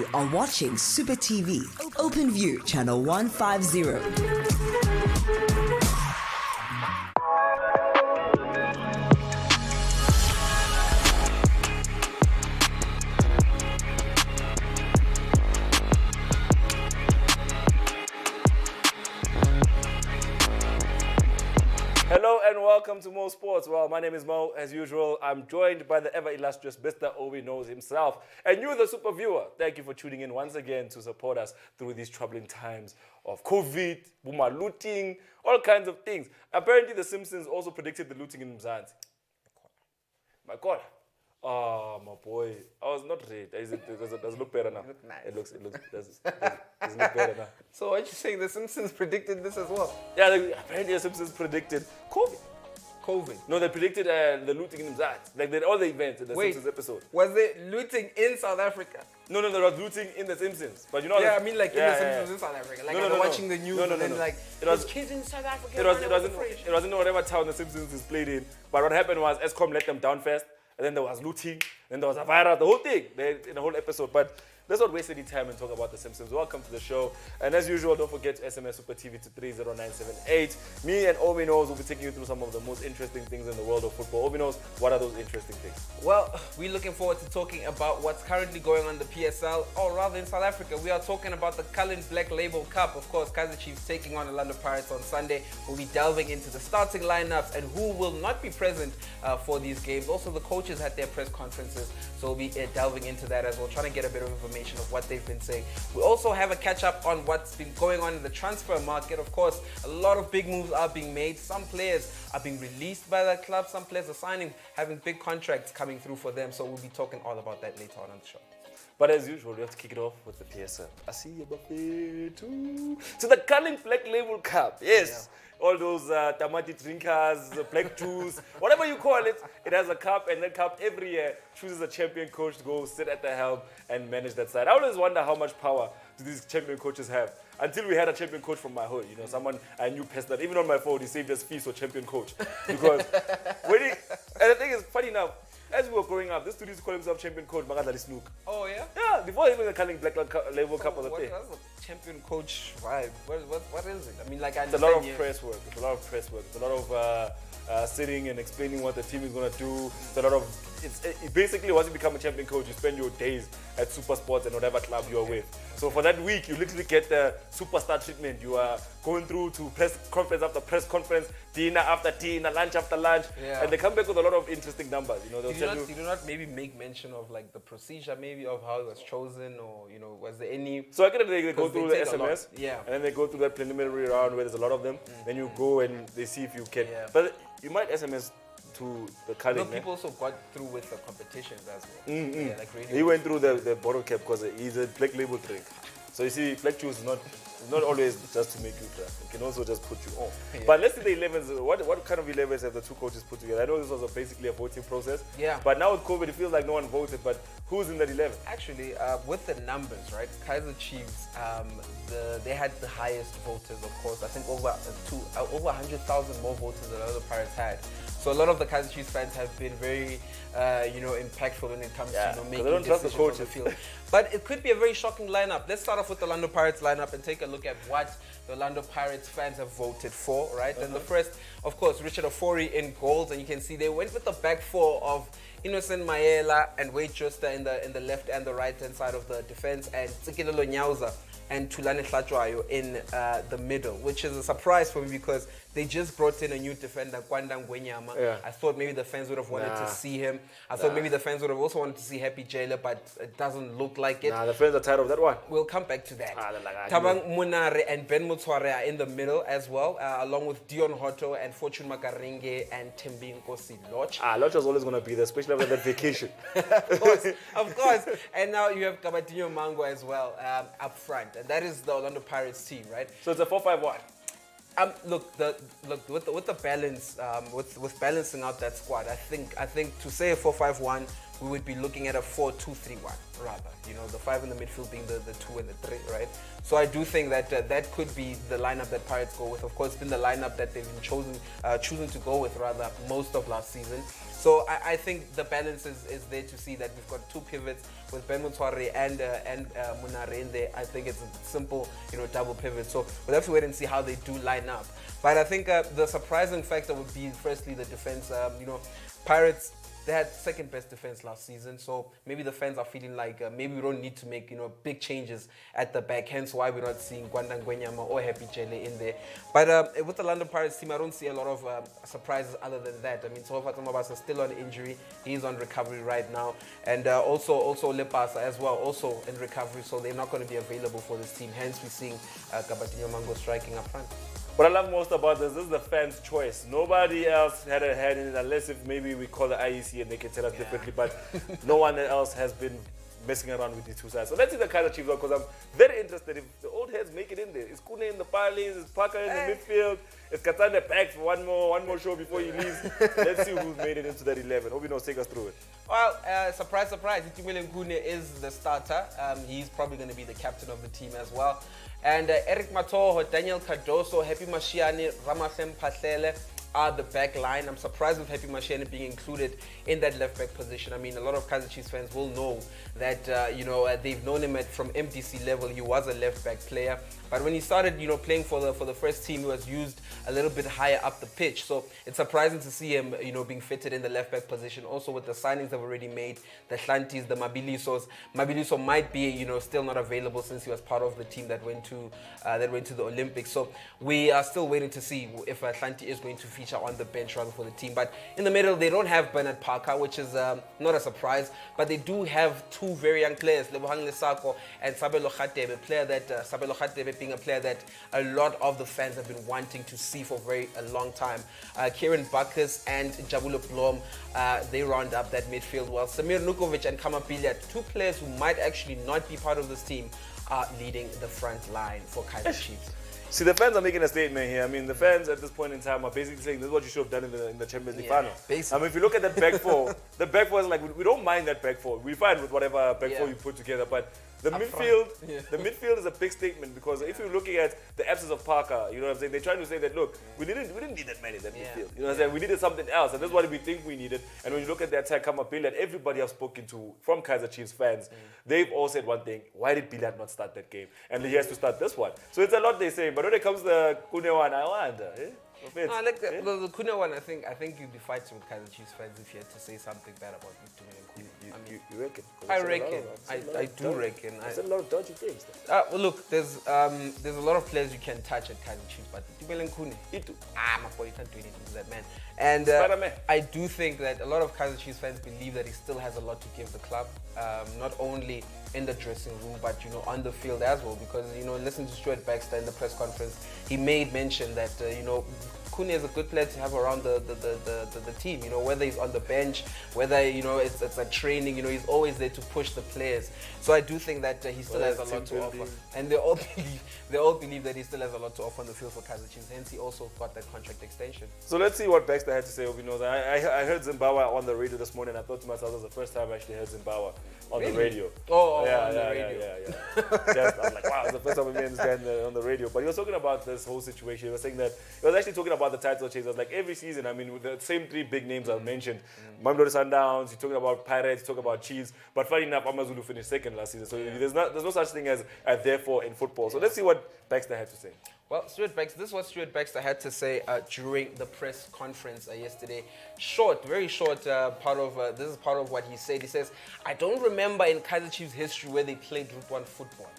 You are watching Super TV, Open View, channel 150. Hello and welcome to Mo Sports. Well, my name is Mo. As usual, I'm joined by the ever illustrious Mr. Obi knows himself. And you, the super viewer, thank you for tuning in once again to support us through these troubling times of COVID, boomer looting, all kinds of things. Apparently, The Simpsons also predicted the looting in Mzansi. My God. Oh, my boy. I was not ready. Does it look better now? You look nice. It looks does it look better now? So what you saying? The Simpsons predicted this as well. Yeah, apparently The Simpsons predicted COVID. No, they predicted the looting in Mzansi. Like, they all the events in the Simpsons episode. Was it looting in South Africa? No, there was looting in The Simpsons. But you know, Yeah, I mean like in The Simpsons in South Africa. Like No. watching the news and then like, It was- there's kids in South Africa. it was in whatever town The Simpsons is played in. But what happened was Eskom let them down first, and then there was looting, then there was a virus, the whole thing, in the whole episode. But let's not waste any time and talk about The Simpsons. Welcome to the show. And as usual, don't forget to SMS Super TV to 30978. Me and Obi knows will be taking you through some of the most interesting things in the world of football. Obi knows, what are those interesting things? Well, we're looking forward to talking about what's currently going on in the PSL, or rather in South Africa. We are talking about the Cullen Black Label Cup. Of course, Kaizer Chiefs taking on Orlando Pirates on Sunday. We'll be delving into the starting lineups and who will not be present for these games. Also, the coaches had their press conferences, so we'll be delving into that as well, trying to get a bit of information of what they've been saying. We also have a catch up on what's been going on in the transfer market. Of course, a lot of big moves are being made. Some players are being released by the club. Some players are signing, having big contracts coming through for them. So we'll be talking all about that later on the show. But as usual, we have to kick it off with the PSL. I see you, Buffet, too. So the Cullen Black Label Cup, yes. Yeah. All those tamati drinkers, black juice, whatever you call it, it has a cup, and that cup every year chooses a champion coach to go sit at the helm and manage that side. I always wonder how much power do these champion coaches have. Until we had a champion coach from my hood, you know, someone I knew personally. Even on my phone, he saved us fees for champion coach. Because and the thing is, funny enough, as we were growing up, this dude used to call himself champion coach, Magadali Snook. Oh, yeah? Yeah, before even the Cullen Black Label Cup was a thing. What's the champion coach vibe? What is it? I mean, like, it's a lot of press work. It's a lot of press work. It's a lot of sitting and explaining what the team is going to do. It's a lot of. It basically, once you become a champion coach, you spend your days at Super Sports and whatever club you are with. So for that week, you literally get the superstar treatment. You are going through to press conference after press conference, dinner after dinner, lunch after lunch, and they come back with a lot of interesting numbers. You know, you do not maybe make mention of like the procedure maybe of how it was chosen, or you know, was there any? So I get they go through the SMS, yeah, and then they go through that preliminary round where there's a lot of them. Then you go and they see if you can. Yeah. But you might SMS to the Cullen. No, people also got through with the competitions as well. Yeah, like he went through the bottle cap because he's a black label drink. So you see, black juice is not always just to make you drunk. It can also just put you on. Yeah. But let's see the 11s. What kind of 11s have the two coaches put together? I know this was basically a voting process. Yeah. But now with COVID, it feels like no one voted. But who's in that 11? Actually, with the numbers, right? Kaizer Chiefs, they had the highest voters, of course. I think over 100,000 more voters than other Pirates had. So a lot of the Kaizer Chiefs fans have been very, impactful when it comes to making they don't trust the coaches. On the field. But it could be a very shocking lineup. Let's start off with the Orlando Pirates lineup and take a look at what the Orlando Pirates fans have voted for, right? And the first, of course, Richard Ofori in goals, and you can see they went with the back four of Innocent Mayela and Wade Joster in the left and the right hand side of the defense, and Tsikilelo Nyauza and Tulane Hlachwayo in the middle, which is a surprise for me because they just brought in a new defender, Kwanda Ngwenyama. Yeah. I thought maybe the fans would have wanted to see him. I thought maybe the fans would have also wanted to see Happy Jailer, but it doesn't look like it. The fans are tired of that one. We'll come back to that. Tabang Munare and Ben Mutware are in the middle as well, along with Dion Hotto and Fortune Makaringe and Tembinkosi Loch. Loch was always going to be there, especially after that vacation. Of course. And now you have Kabadinho Mango as well up front. And that is the Orlando Pirates team, right? So it's a 4-5-1. Look, with the balance, with balancing out that squad, I think to say a 4-5-1 we would be looking at a 4-2-3-1 rather. You know, the 5 in the midfield being the 2 and the 3, right? So I do think that that could be the lineup that Pirates go with. Of course, it's been the lineup that they've been choosing to go with rather most of last season. So I think the balance is there to see that we've got 2 pivots with Ben Mutware and Munare in there. I think it's a simple, you know, double pivot. So we'll have to wait and see how they do line up. But I think the surprising factor would be firstly the defense. You know, Pirates, they had second best defense last season, so maybe the fans are feeling like maybe we don't need to make, you know, big changes at the back. Hence why we're not seeing Gwanda Ngwenyama or Happy Jele in there. But with the London Pirates team, I don't see a lot of surprises other than that. I mean, Tofa Tomabasa is still on injury; he's on recovery right now, and also Lepasa as well, also in recovery, so they're not going to be available for this team. Hence, we're seeing Kabatinho Mango striking up front. What I love most about this is the fans' choice. Nobody else had a hand in it, unless if maybe we call the IEC and they can tell us differently, but no one else has been messing around with these two sides. So let's see the Kaizer Chiefs, because I'm very interested if the old heads make it in there. Is Kune in the far lanes? Is Parker in the midfield? Is Katana back for one more show before he leaves? Let's see who's made it into that 11. Obino, take us through it. Well, surprise, surprise, Itumile Nkune is the starter. He's probably going to be the captain of the team as well. And Eric Matoho, Daniel Cardoso, Happy Mashiane, Ramahlem Pahlele are the back line. I'm surprised with Happy Mashiane being included in that left back position. I mean, a lot of Kaizer Chiefs fans will know that, you know, they've known him from MDC level. He was a left back player. But when he started, you know, playing for the first team, he was used a little bit higher up the pitch. So it's surprising to see him, you know, being fitted in the left back position. Also with the signings they've already made, the Hlantis, the Mabilisos. Mabiliso might be, you know, still not available since he was part of the team that went to the Olympics. So we are still waiting to see if Hlanti is going to feature on the bench rather for the team. But in the middle, they don't have Bernard Parker, which is not a surprise. But they do have 2 very young players, Lebohang Lesako and Sabelo Khatebe, Sabelo Khatebe being a player that a lot of the fans have been wanting to see for a long time. Kieran Bacchus and Jabulo Blom, they round up that midfield, while Samir Nukovic and Kamapilya, 2 players who might actually not be part of this team, are leading the front line for Kaizer Chiefs. See, the fans are making a statement here. I mean, the fans at this point in time are basically saying this is what you should have done in the Champions League final. Basically. I mean, if you look at that back four, the back four is like, we don't mind that back four. We're fine with whatever back four you put together, but the midfield, the midfield is a big statement, because if you're looking at the absence of Parker, you know what I'm saying, they're trying to say that, look, we didn't need that man in that midfield. You know what I'm saying? We needed something else, and that's what we think we needed. And when you look at the attack, Kamapilya, everybody I've spoken to from Kaizer Chiefs fans, they've all said one thing: why did Bilal not start that game? And he has to start this one. So it's a lot they're saying. But when it comes to the Kune one, I wonder. Like the Kune one, I think you'd be fighting with Kaizer Chiefs fans if you had to say something bad about Victor Kune. You reckon? I reckon. I do reckon. There's a lot of dodgy things. Well, look, there's a lot of players you can touch at Kaizer Chiefs, but Tumele Nkune, my boy, you can't do anything to that man. And I do think that a lot of Kaizer Chiefs fans believe that he still has a lot to give the club, not only in the dressing room, but, you know, on the field as well. Because, you know, listen to Stuart Baxter in the press conference, he made mention that, you know, Kune is a good player to have around the team, you know, whether he's on the bench, whether, you know, it's a training, you know, he's always there to push the players. So I do think that he still has a lot to offer. And they all believe that he still has a lot to offer on the field for Kaizer Chiefs. Hence, he also got that contract extension. So let's see what Baxter had to say. I heard Zimbabwe on the radio this morning. I thought to myself, that was the first time I actually heard Zimbabwe on the radio. On the radio. I was like, wow, it's the first time we understand on the radio. But he was talking about this whole situation. He was saying that he was actually talking about the title chase. It was like every season, I mean, with the same 3 big names I mentioned, Mamelodi Sundowns, you're talking about Pirates, you're talking about Chiefs, but funny enough, Amazulu finished second last season. So there's no such thing as therefore in football. So let's see what Baxter had to say. Well, this is what Stuart Baxter had to say during the press conference yesterday. Short, very short this is part of what he said. He says, I don't remember in Kaizer Chiefs history where they played Route 1 football.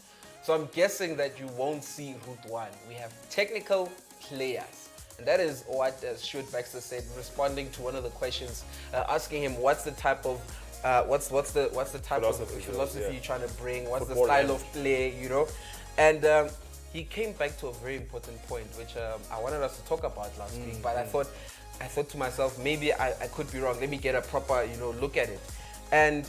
So I'm guessing that you won't see Route 1. We have technical players. And that is what Stuart Baxter said, responding to one of the questions, asking him what's the type of what's the type of philosophy you're trying to bring, what's football, the style of play, you know. And he came back to a very important point, which I wanted us to talk about last week, but I thought to myself, maybe I could be wrong. Let me get a proper, you know, look at it. And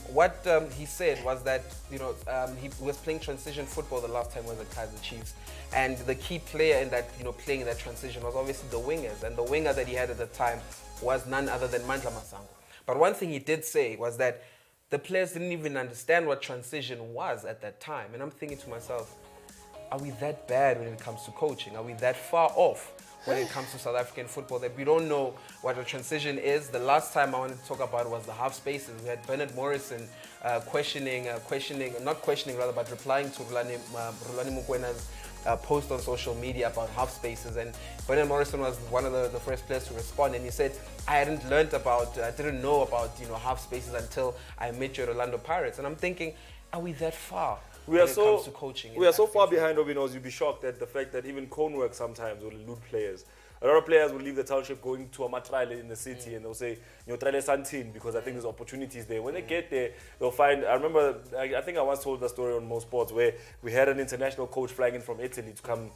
what he said was that, you know, he was playing transition football the last time he was at Kaizer Chiefs. And the key player in that, you know, playing in that transition was obviously the wingers. And the winger that he had at the time was none other than Mandla Masango. But one thing he did say was that the players didn't even understand what transition was at that time. And I'm thinking to myself, are we that bad when it comes to coaching? Are we that far off when it comes to South African football that we don't know what a transition is? The last time I wanted to talk about was the half spaces. We had Bernard Morrison replying to Rulani Mukwena's post on social media about half spaces, and Bernard Morrison was one of the first players to respond, and he said, I didn't know about half spaces until I met you at Orlando Pirates. And I'm thinking, are we that far? We are so comes to coaching. We are so far behind, Obinos. You'd be shocked at the fact that even cone work sometimes will elude players. A lot of players will leave the township going to a matrale in the city, and they'll say, trale Santin, because I think there's opportunities there. When they get there, they'll find. I remember, I think I once told the story on Mo Sports where we had an international coach flying in from Italy to come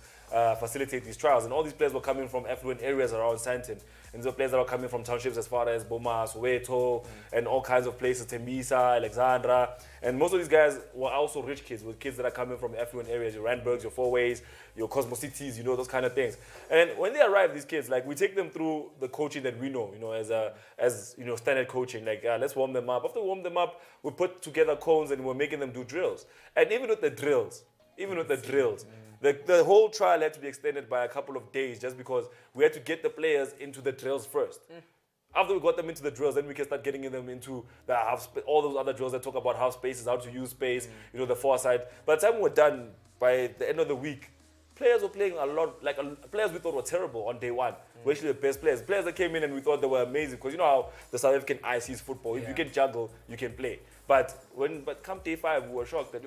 facilitate these trials, and all these players were coming from affluent areas around Santin. And these are players that are coming from townships as far as Boma, Soweto, and all kinds of places, Tembisa, Alexandra. And most of these guys were also rich kids, with kids that are coming from affluent areas, your Randburgs, your Fourways, your Cosmo Cities, those kind of things. And when they arrive, these kids, like, we take them through the coaching that we know, as standard coaching. Like, let's warm them up. After we warm them up, we put together cones and we're making them do drills. And even with the drills, the whole trial had to be extended by a couple of days just because we had to get the players into the drills first. After we got them into the drills, then we can start getting them into the all those other drills that talk about half spaces, how to use space, the foresight. By the time we're done, by the end of the week, players were playing a lot, players we thought were terrible on day one were actually the best players. Players that came in and we thought they were amazing, because you know how the South African eye sees football. If you can juggle, you can play. But come day 5, we were shocked that,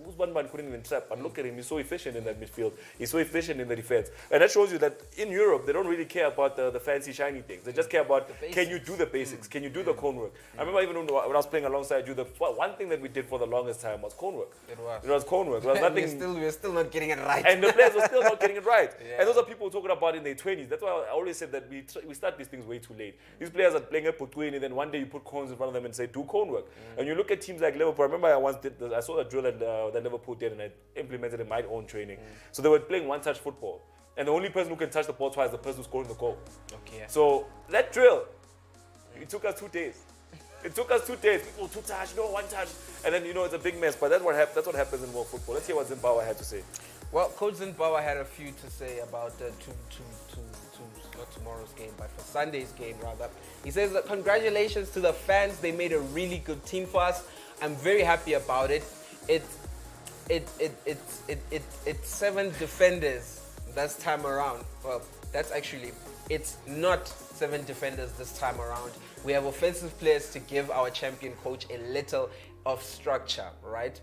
Usman couldn't even trap. And look at him, he's so efficient in that midfield. He's so efficient in the defense. And that shows you that in Europe, they don't really care about the fancy, shiny things. They just care about, can you do the basics? Can you do the cone work? I remember even when I was playing alongside you, one thing that we did for the longest time was cone work. It was cone work. It was nothing. We're still not getting it right. And the players were still not getting it right. And those are people talking about in their 20s. That's why I always said that we start these things way too late. These players are playing at Putwini, and then one day you put cones in front of them and say, do cone work. And you look at teams like Liverpool. I remember I saw a drill that Liverpool did, and I implemented it in my own training. So they were playing one-touch football. And the only person who can touch the ball twice is the person who's scoring the goal. Okay. So that drill, it took us 2 days. It took us 2 days. People, 2 touch, one touch. And then, it's a big mess. But that's what happens in world football. Let's hear what Zimbabwe had to say. Well, Coach Zimbabwe had a few to say about not tomorrow's game, but for Sunday's game, rather. He says that congratulations to the fans. They made a really good team for us. I'm very happy about it. It's 7 defenders this time around. Well, it's not 7 defenders this time around. We have offensive players to give our champion coach a little of structure, right?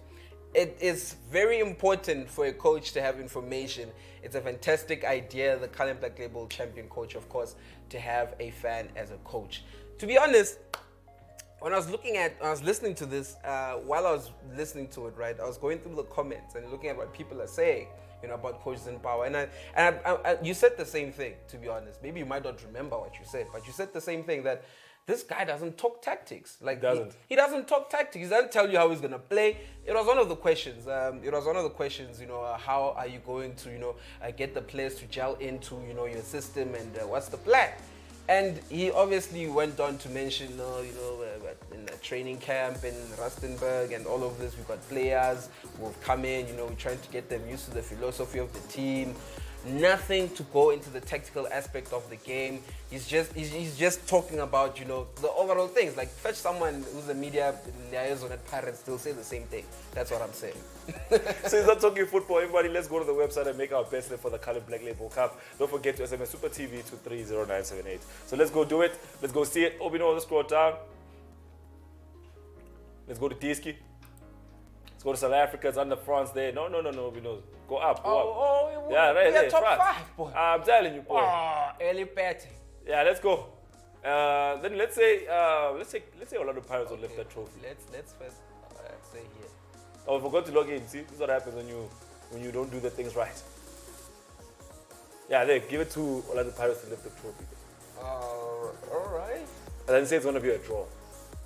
It is very important for a coach to have information. It's a fantastic idea, the Cullen Black Label champion coach, of course, to have a fan as a coach. To be honest, when I was listening to this, while I was listening to it, right, I was going through the comments and looking at what people are saying, about Coach Zimbabwe. And you said the same thing, to be honest. Maybe you might not remember what you said, but you said the same thing, that this guy doesn't talk tactics. He doesn't talk tactics. He doesn't tell you how he's going to play. It was one of the questions. How are you going to, get the players to gel into, your system, and what's the plan? And he obviously went on to mention, in the training camp in Rustenburg and all of this, we've got players who have come in, we're trying to get them used to the philosophy of the team. Nothing to go into the tactical aspect of the game. He's just talking about, the overall things. Like, fetch someone who's a media liaison at Pirates, they'll say the same thing. That's what I'm saying. So he's not talking football. Everybody, let's go to the website and make our best for the Cullen Black Label Cup. Don't forget to SMS Super TV to 30978. So let's go do it. Let's go see it. Obino, let's scroll down. Let's go to Diski. Let's go to South Africa. It's under France there. No, Obino. Go up. Yeah, right there. Top France. 5, boy. I'm telling you, boy. Early betting. Yeah, let's go. Then let's say Orlando Pirates will lift that trophy. Let's first say here. Oh, I forgot to log in. See, this is what happens when you don't do the things right. Yeah, there. Give it to Orlando Pirates to lift the trophy. All right. And then say it's gonna be a draw.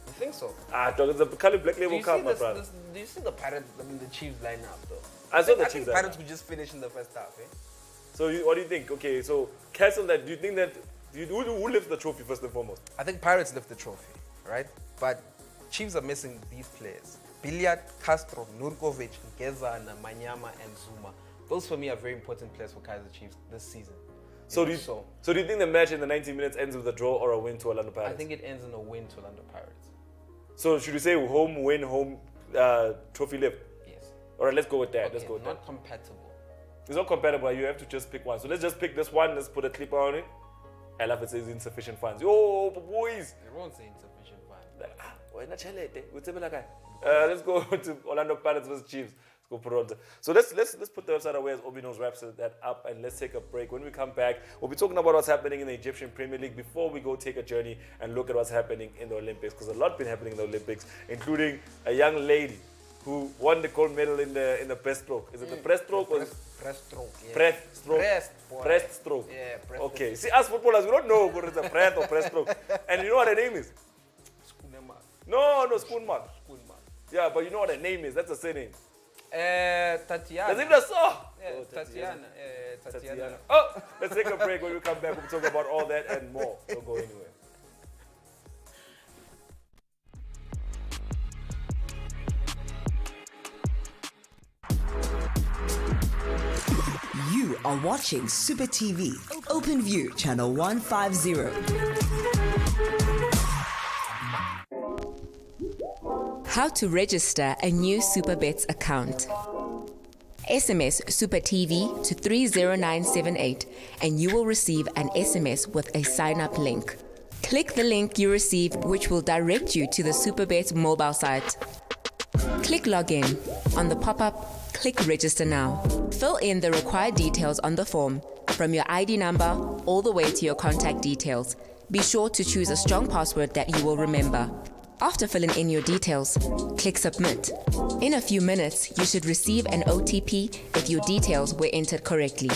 You think so? Dog, it's a Cullen Black Label Cup, my brother. Do you see the Pirates? The Chiefs line up though. I saw the I Chiefs. think Pirates could just finish in the first half. So what do you think? Okay, so cancel that. Do you think that who lifts the trophy first and foremost? I think Pirates lift the trophy, right? But Chiefs are missing these players. Billiard, Castro, Nurkovic, Gezana, Manyama, and Zuma. Those for me are very important players for Kaizer Chiefs this season. So do you think the match in the 90 minutes ends with a draw or a win to Orlando Pirates? I think it ends in a win to Orlando Pirates. So should we say home win, home trophy lift? Yes. All right, let's go with that. Okay, let's go with not that. compatible. It's not compatible. You have to just pick one. So let's just pick this one. Let's put a clip on it. I love it says insufficient funds. Yo, boys. It won't say insufficient funds. Let's go to Orlando Pirates versus Chiefs. Let's go Toronto. So let's put the website away as Obi knows wraps that up, and let's take a break. When we come back, we'll be talking about what's happening in the Egyptian Premier League before we go take a journey and look at what's happening in the Olympics, because a lot been happening in the Olympics, including a young lady who won the gold medal in the breaststroke. Is it the breaststroke or breaststroke? Yeah. Breaststroke. Breaststroke. Yeah, breaststroke. Okay. See, us footballers, we don't know whether it's a breath or breaststroke. And you know what her name is? No, Spoonmark. Yeah, but you know what her name is. That's a surname. Tatiana. That's even a song. Yeah, Tatiana. Tatiana. Oh, let's take a break. When we come back, we'll talk about all that and more. Don't go anywhere. You are watching Super TV, Open View, channel 150. How to register a new SuperBets account. SMS Super TV to 30978 and you will receive an SMS with a sign-up link. Click the link you receive, which will direct you to the SuperBets mobile site. Click login. On the pop-up, click register now. Fill in the required details on the form, from your ID number all the way to your contact details. Be sure to choose a strong password that you will remember. After filling in your details, click submit. In a few minutes, you should receive an OTP if your details were entered correctly.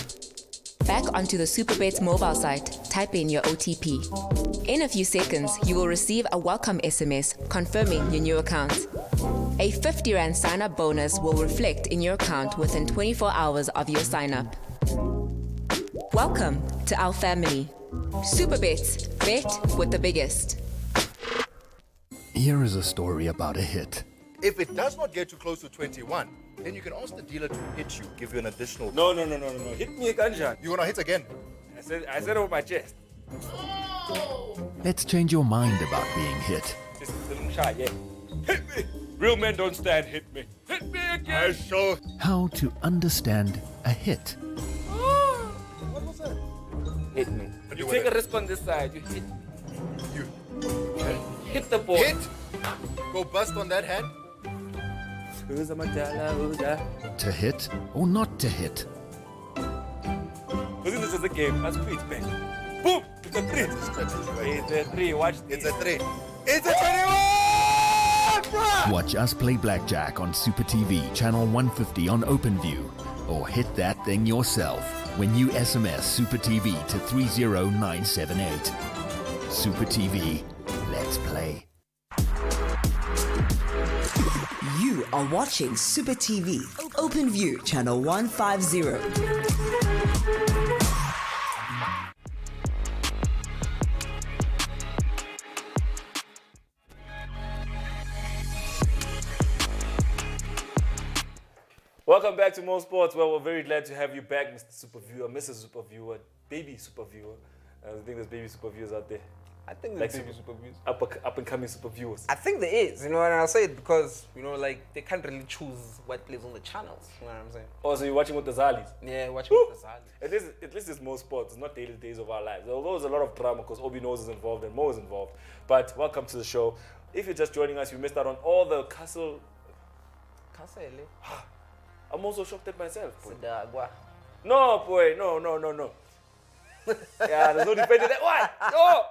Back onto the SuperBets mobile site, type in your OTP. In a few seconds, you will receive a welcome SMS confirming your new account. A 50 Rand sign-up bonus will reflect in your account within 24 hours of your sign-up. Welcome to our family. SuperBets, bet with the biggest. Here is a story about a hit. If it does not get you close to 21, then you can ask the dealer to hit you, give you an additional. No. Hit me, Kanjan. You wanna hit again? I said it with my chest. Let's change your mind about being hit. Just a little shy, yeah. Hit me. Real men don't stand. Hit me. Hit me again. I show. How to understand a hit. What was that? Hit me. But You you take were a risk on this side. You hit. You Hit the ball. hit. Go bust on that hand. Who's a Matala? Who's that? To hit or not to hit. This is a game. That's quick, bang. Boom. It's a three. It's a three. Watch this. It's a 3. It's a 21, bro. Watch us play blackjack on Super TV, channel 150 on OpenView. Or hit that thing yourself when you SMS Super TV to 30978. Super TV, let's play. You are watching Super TV, Open View, channel 150. Welcome back to More Sports. Well, we're very glad to have you back, Mr. Superviewer, Mrs. Superviewer, Baby Superviewer. I think there's baby superviewers out there. I think Like there's baby superviews. Up and coming superviewers. I think there is, and I'll say it because, like, they can't really choose what plays on the channels, you know what I'm saying? Oh, so you're watching with the Zalis? Yeah, watching with the Zali. At least it's more sports. It's not daily days of our lives. Although there's a lot of drama because Obi knows is involved and Mo is involved. But welcome to the show. If you're just joining us, you missed out on all the castle. Cancele. I'm also shocked at myself. Boy. Sidagwa. No, boy. No. Yeah, there's no defending that. What? Yo.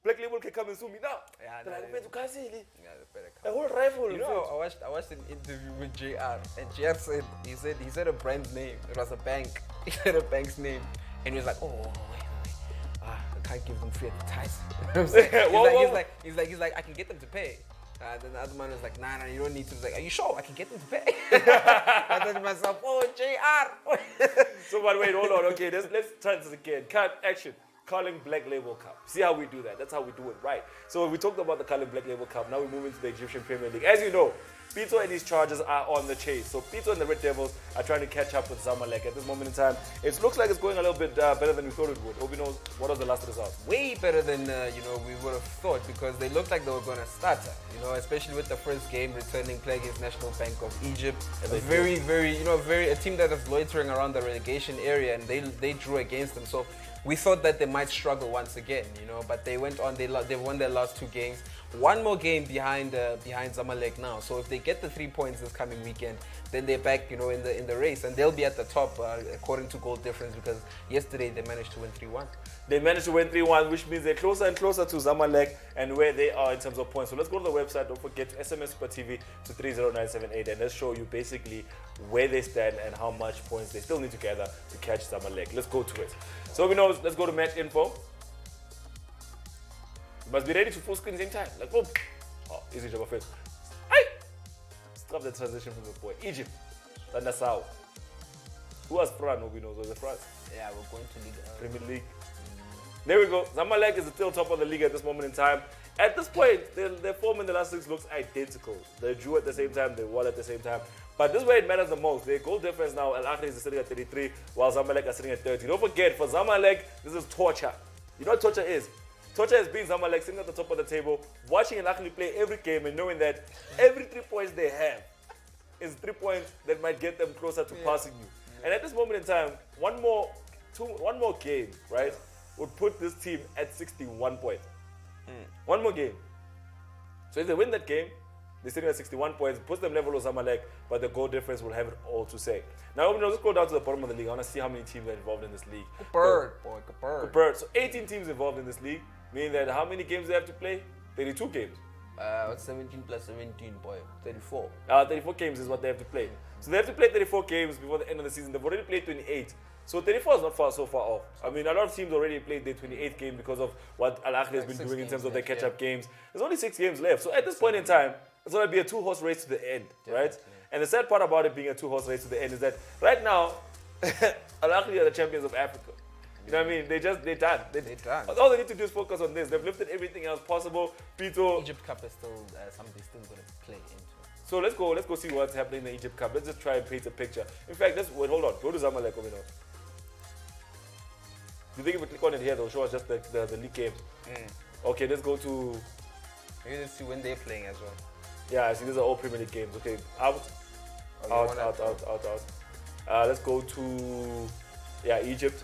Black Label can come and sue me now. Yeah, Then I no, went to Cancel. Yeah, they better A come. whole rifle. You know, I watched an interview with JR, and JR said he said a brand name. It was a bank. He said a bank's name, and he was like, oh wait. I can't give them free advertising. You know what I'm saying? He's like, I can get them to pay. Then the other man was like, nah, you don't need to. He's like, are you sure? I can get them to pay. I thought to myself, oh, JR. So, but wait, hold on. Okay, let's try this again. Cut, action. Carling Black Label Cup. See how we do that? That's how we do it right. So we talked about the Carling Black Label Cup. Now we move into the Egyptian Premier League. As you know, Pito and his Chargers are on the chase. So Pito and the Red Devils are trying to catch up with Zamalek at this moment in time. It looks like it's going a little bit better than we thought it would. Obi knows, what was the last result? Way better than we would have thought, because they looked like they were going to stutter. Especially with the first game returning play against National Bank of Egypt. A very a team that is loitering around the relegation area, and they drew against them. So we thought that they might struggle once again, but they went on. They won their last 2 games. One more game behind Zamalek now. So if they get the 3 points this coming weekend, then they're back, in the race, and they'll be at the top according to goal difference, because yesterday they managed to win 3-1. They managed to win 3-1, which means they're closer and closer to Zamalek and where they are in terms of points. So let's go to the website. Don't forget to SMS Super TV to 30978, and let's show you basically where they stand and how much points they still need to gather to catch Zamalek. Let's go to it. So let's go to match info. You must be ready to full screen same time. Like, boom. Oh, easy job of it. Hey! Stop the transition from the boy. Egypt. Tandasao. Who was France? Nobody knows. Was it France? Yeah, we're going to League Premier League. There we go. Zamalek is still top of the league at this moment in time. At this point, their form in the last 6 looks identical. They drew at the same time, they won at the same time. But this is where it matters the most. Their goal difference now, Al Ahly is sitting at 33, while Zamalek are sitting at 30. Don't forget, for Zamalek, this is torture. You know what torture is? Torture has been Zamalek sitting at the top of the table, watching Al Ahly play every game and knowing that every 3 points they have is 3 points that might get them closer to passing you. And at this moment in time, one more game, right, would put this team at 61 points. One more game. So if they win that game, they're sitting at 61 points, puts them level with Zamalek, but the goal difference will have it all to say. Now, let's go down to the bottom of the league. I want to see how many teams are involved in this league. Bird. So 18 teams involved in this league, meaning that how many games they have to play? 32 games. 17 plus 17, 34. 34 games is what they have to play. So they have to play 34 games before the end of the season. They've already played 28. So 34 is not so far off. I mean, a lot of teams already played their 28th game because of what Al Ahly has been doing in terms of their catch-up games. There's only 6 games left. So at this point in time, it's going to be a 2-horse race to the end, right? And the sad part about it being a 2-horse race to the end is that right now, Al Ahly are the champions of Africa. You know what I mean? They're done. They're done. All they need to do is focus on this. They've lifted everything else possible. Pito. Egypt Cup is still something they're still going to play into. So let's go see what's happening in the Egypt Cup. Let's just try and paint a picture. In fact, hold on. Go to Zamalek. Do you think if we click on it here, they'll show us just the league games? Okay, let's go to... Maybe let's see when they're playing as well. Yeah, I see these are all Premier League games. Okay, out. Let's go to Egypt.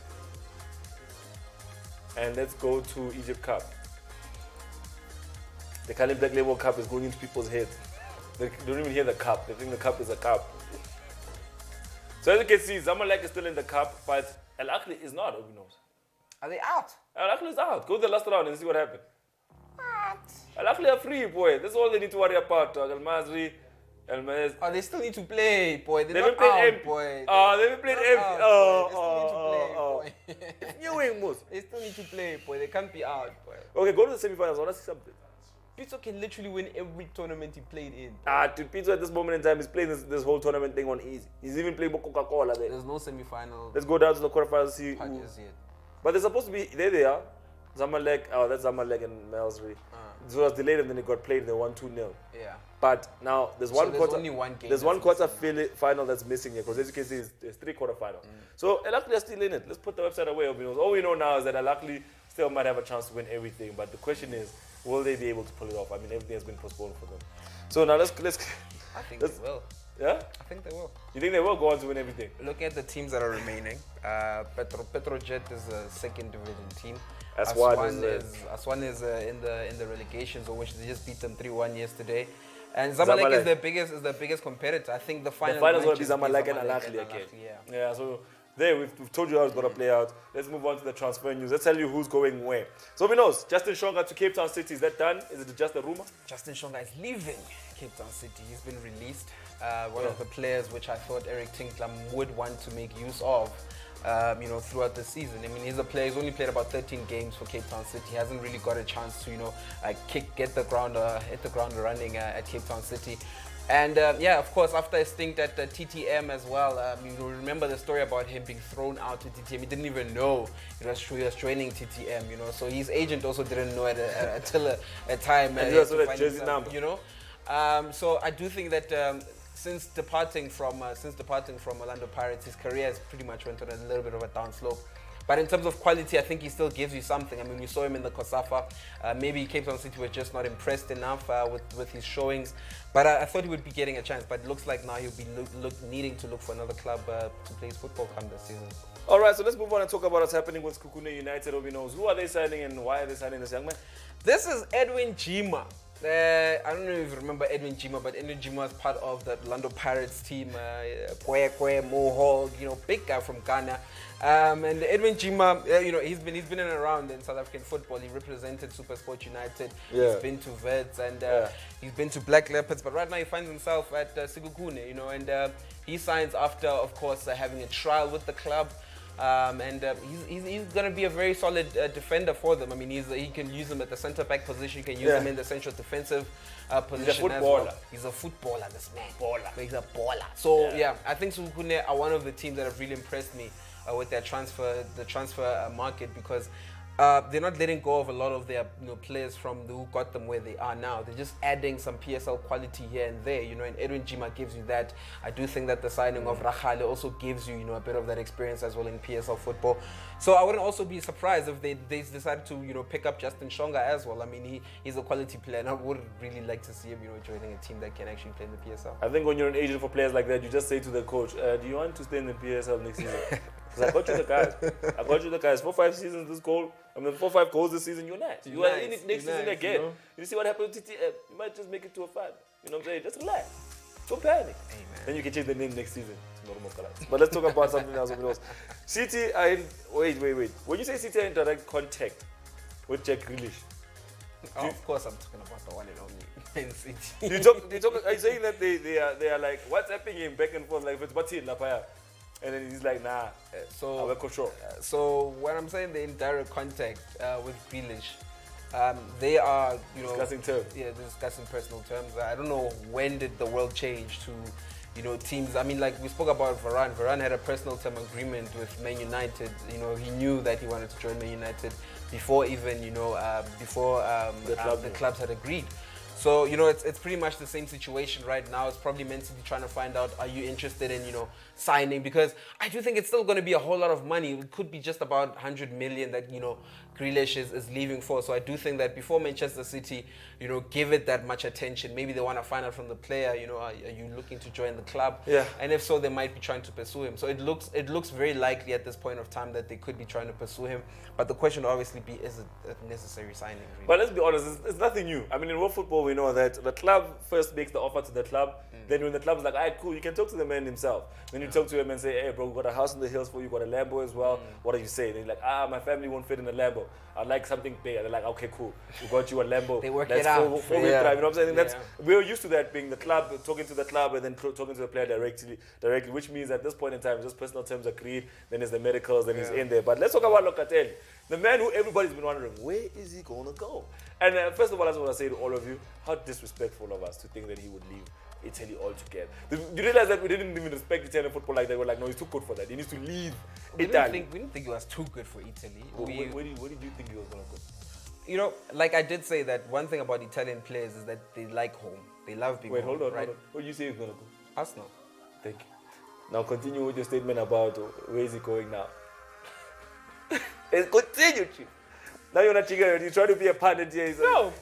And let's go to Egypt Cup. The Carling Black Label Cup is going into people's heads. They don't even hear the cup. They think the cup is a cup. So as you can see, Zamalek is still in the cup, but Al Ahly is not. Who knows? Are they out? Al Ahly is out. Go to the last round and see what happened. What? Al Ahly are free, boy. That's all they need to worry about. Al Mazri, Al Mez. Oh, they still need to play, boy. They're They not haven't played out, empty. boy. They haven't played empty. They still need to play, boy. New England. They still need to play, boy. They can't be out, boy. Okay, go to the semi-finals. I want to see something. Pizzo can literally win every tournament he played in. Dude, Pizzo at this moment in time is playing this whole tournament thing on easy. He's even playing Coca-Cola there. There's no semi-final. Let's go down to the quarterfinals see. Punches yet. But they're supposed to be, there they are. Zamalek, that's Zamalek and Melsri. So it was delayed and then it got played and they won 2-0. Yeah. But now there's only one game. There's one quarter final that's missing here because as you can see, there's 3 quarterfinals. So Al Ahly are still in it. Let's put the website away. All we know now is that Al Ahly still might have a chance to win everything. But the question is, will they be able to pull it off? I mean, everything has been postponed for them. So now let's I think they will. Yeah? I think they will. You think they will go on to win everything? Look at the teams that are remaining. Petrojet is a 2nd division team. Aswan is in the relegation zone, which they just beat them 3-1 yesterday. And Zamalek is the biggest competitor. I think the finals will be Zamalek and Al Ahly again. Yeah. So there we've told you how it's going to play out. Let's move on to the transfer news. Let's tell you who's going where. So we know Justin Shonga to Cape Town City. Is that done? Is it just a rumor? Justin Shonga is leaving Cape Town City. He's been released. One of the players which I thought Eric Tinklam would want to make use of. throughout the season. I mean, he's a player. He's only played about 13 games for Cape Town City. He hasn't really got a chance to, hit the ground running at Cape Town City. And of course, after a stint at TTM as well, remember the story about him being thrown out to TTM. He didn't even know he was joining TTM. So his agent also didn't know it until a time. And he also had jersey number. So I do think that. Since departing from Orlando Pirates, his career has pretty much went on a little bit of a downslope. But in terms of quality, I think he still gives you something. I mean, we saw him in the COSAFA. Maybe Cape Town City was just not impressed enough with his showings. But I thought he would be getting a chance. But it looks like now he'll be needing to look for another club to play his football come this season. All right, so let's move on and talk about what's happening with Sekhukhune United. Obi knows who are they signing and why are they signing this young man? This is Edwin Jima. I don't know if you remember Edwin Jima, but Edwin Jima was part of the Orlando Pirates team. Mohawk, big guy from Ghana. And Edwin Jima, he's been in and around in South African football. He represented SuperSport United. Yeah. He's been to Vets and he's been to Black Leopards. But right now he finds himself at Sekhukhune, and he signs after, of course, having a trial with the club. He's going to be a very solid defender for them. I mean, he can use him at the centre back position. You can use him in the central defensive position as well. He's a footballer, this man. He's a baller. So I think Sekhukhune are one of the teams that have really impressed me with their transfer market, because they're not letting go of a lot of their players who got them where they are now. They're just adding some PSL quality here and there, and Edwin Jima gives you that. I do think that the signing of Rachale also gives you, a bit of that experience as well in PSL football. So I wouldn't also be surprised if they decide to, pick up Justin Shonga as well. I mean, he's a quality player, and I would really like to see him, joining a team that can actually play in the PSL. I think when you're an agent for players like that, you just say to the coach, do you want to stay in the PSL next season? Because I got you the guys. 4-5 seasons this goal. 4-5 goals this season, you're nice. You are in it next season again. You see what happened to TTM? You might just make it to a 5. You know what I'm saying? Just relax. Don't panic. Amen. Then you can change the name next season. But let's talk about something else. City are in... Wait. When you say City are in direct contact with Jack Grealish... Of course I'm talking about the one and only Man City. Are you saying that they are like WhatsApping him back and forth like, what's it, Lapaya? And then he's like, nah, I work for sure. So when I'm saying they're in direct contact with Grealish, they are, discussing terms. Yeah, they're discussing personal terms. I don't know when did the world change to, teams. I mean, like we spoke about Varane. Varane had a personal term agreement with Man United. He knew that he wanted to join Man United before even, the clubs had agreed. So, it's pretty much the same situation right now. It's probably meant to be trying to find out, are you interested in, signing? Because I do think it's still going to be a whole lot of money. It could be just about 100 million that, Grealish is leaving for. So I do think that before Manchester City, give it that much attention. Maybe they want to find out from the player, are you looking to join the club? Yeah. And if so, they might be trying to pursue him. So it looks very likely at this point of time that they could be trying to pursue him. But the question would obviously be, is it a necessary signing? Really? But let's be honest, it's nothing new. I mean, in world football, we know that the club first makes the offer to the club. Then when the club is like, all right, cool, you can talk to the man himself. Then you talk to him and say, hey, bro, we got a house in the hills for you, got a Lambo as well. What do you say? Then you're like, my family won't fit in a Lambo. I'd like something bigger. They're like, okay, cool. We got you a Lambo. They work That's it out. four-wheel drive. You know what I'm saying? We're used to that, being the club, talking to the club and then talking to the player directly, which means at this point in time, just personal terms agreed, then there's the medicals, then he's in there. But let's talk about Locatelli. The man who everybody's been wondering, where is he going to go? And first of all, I just want to say to all of you, how disrespectful of us to think that he would leave Italy altogether. Do you realize that we didn't even respect Italian football like that? We're like, no, he's too good for that. He needs to leave Italy. We didn't think he was too good for Italy. Where did you think he was going to go? Like I did say that one thing about Italian players is that they like home. They love being home. Hold on. Right? What do you say he's going to go? Arsenal. Thank you. Now continue with your statement about where is he going now. Continue, Chief. Now you're not jigger. You try to be a pundit here. He's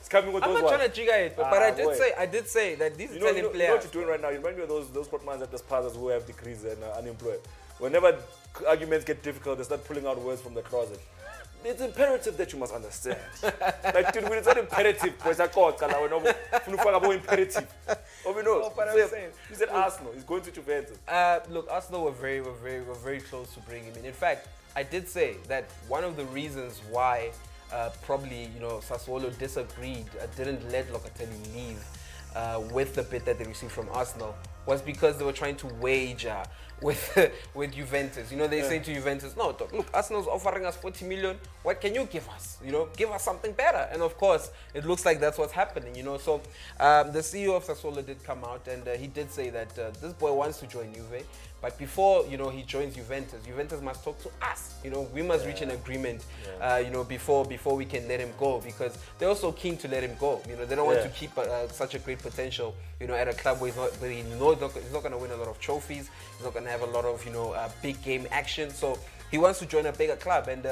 coming with I'm those not ones. trying to jigger it, but I did say that these Italian players. You know what you're doing right now? You remind me of those sportmans at the spazas who have degrees and are unemployed. Whenever arguments get difficult, they start pulling out words from the closet. It's imperative that you must understand. Like, dude, it's not imperative. It's imperative. He said Arsenal. He's going to Juventus. Look, Arsenal were very close to bringing him in. In fact, I did say that one of the reasons why probably Sassuolo disagreed, didn't let Locatelli leave with the bid that they received from Arsenal, was because they were trying to wager with Juventus. You know, they say to Juventus, no, dog, look, Arsenal's offering us 40 million. What can you give us? You know, give us something better. And of course, it looks like that's what's happening, you know. So the CEO of Sassuolo did come out and he did say that this boy wants to join Juve. But before, you know, he joins Juventus must talk to us. You know, we must reach an agreement, you know, before we can let him go, because they're also keen to let him go. You know, they don't want to keep such a great potential, you know, at a club where he knows he's not going to win a lot of trophies. He's not going to have a lot of, you know, big game action. So he wants to join a bigger club, and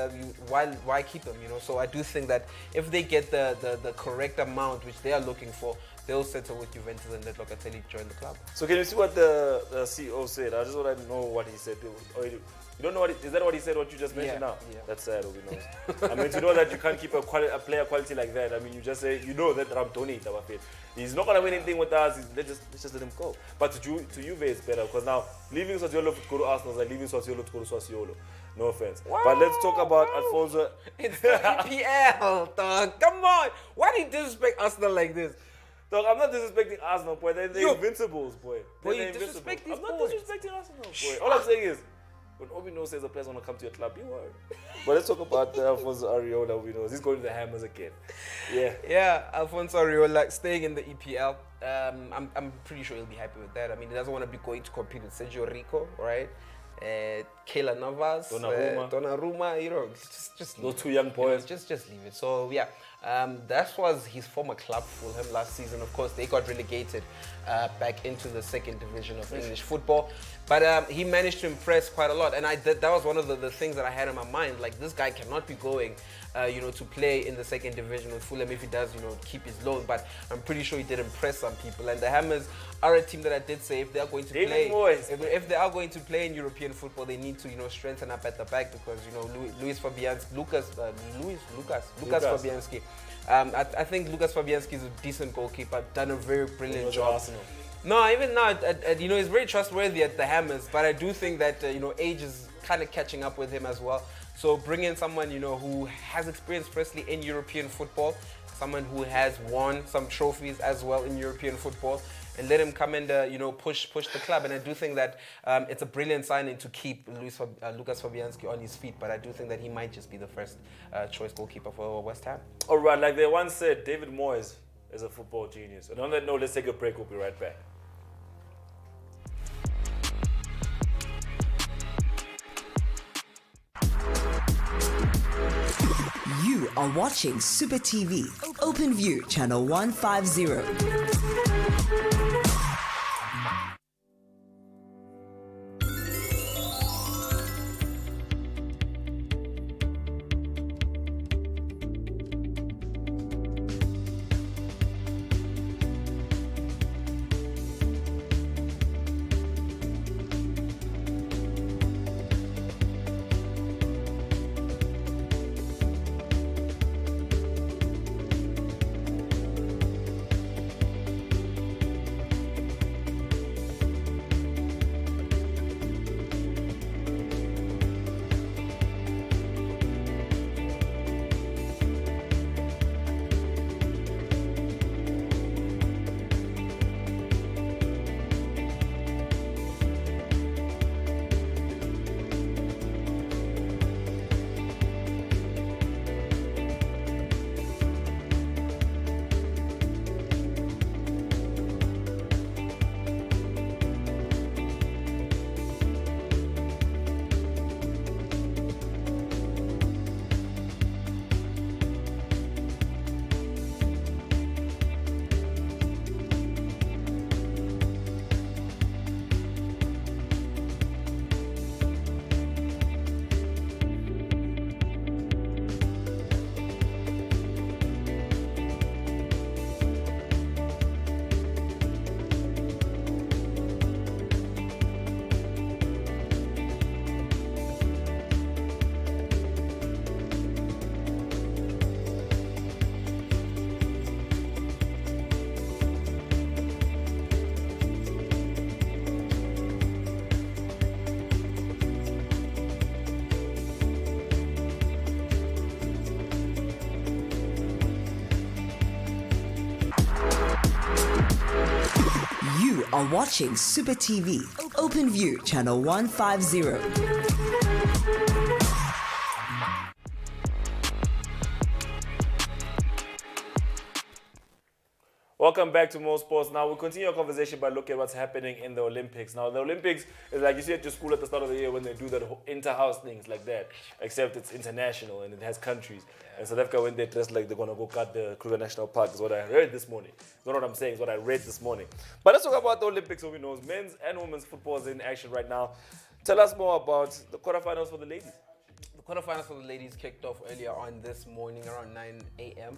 why keep him? You know, so I do think that if they get the correct amount which they are looking for, they'll settle with Juventus and let Locatelli join the club. So can you see what the CEO said? I just want to know what he said. You don't know what is that what he said? What you just mentioned now? Yeah. That's sad. Obi knows. I mean, to know that you can't keep a player quality like that. I mean, you just say you know that Ramtoni is our fit. He's not gonna win anything with us. Let's just let him go. But to Juve it's better, because now leaving Sassuolo to go to Arsenal is like leaving Sassuolo to go to Sassuolo. No offense. Wow. But let's talk about Alfonso. It's the EPL, dog. Come on. Why do you disrespect Arsenal like this? Dog, I'm not disrespecting Arsenal, boy. They're invincibles, boy. Boy, They're you disrespect these I'm not boys. disrespecting Arsenal, boy. All I'm saying is, when Obino says a player's want to come to your club, you are. But let's talk about Alfonso Areola. We know he's going to the Hammers again. Yeah. Yeah, Alfonso Areola staying in the EPL. I'm pretty sure he'll be happy with that. I mean, he doesn't want to be going to compete with Sergio Rico, right? Keylor Navas, Donnarumma, you know, just Those two young boys. Just leave it. So yeah, that was his former club, Fulham, last season. Of course, they got relegated back into the second division of English football. But he managed to impress quite a lot, and that was one of the things that I had in my mind. Like, this guy cannot be going, you know, to play in the second division with Fulham if he does, you know, keep his loan. But I'm pretty sure he did impress some people. And the Hammers are a team that I did say if they are going to play, if they are going to play in European football, they need to, you know, strengthen up at the back, because, you know, Lucas Fabianski. I think Lucas Fabianski is a decent goalkeeper, done a very brilliant job. No, even now, you know, he's very trustworthy at the Hammers, but I do think that, you know, age is kind of catching up with him as well. So bring in someone, you know, who has experience firstly in European football, someone who has won some trophies as well in European football, and let him come and, you know, push the club. And I do think that it's a brilliant signing to keep Lucas Fabianski on his feet, but I do think that he might just be the first choice goalkeeper for West Ham. All right, like they once said, David Moyes is a football genius. And on that note, let's take a break. We'll be right back. You are watching Super TV, Open View, channel 150. are watching Super TV, Open View, channel 150. Welcome back to More Sports. Now, we'll continue our conversation by looking at what's happening in the Olympics. Now, the Olympics is like you see at your school at the start of the year when they do that inter-house things like that, except it's international and it has countries. And South Africa, when they dress like they're going to go cut the Kruger National Park, is what I heard this morning. It's not what I'm saying, it's what I read this morning. But let's talk about the Olympics, so we know men's and women's football is in action right now. Tell us more about the quarterfinals for the ladies. The quarterfinals for the ladies kicked off earlier on this morning around 9 a.m.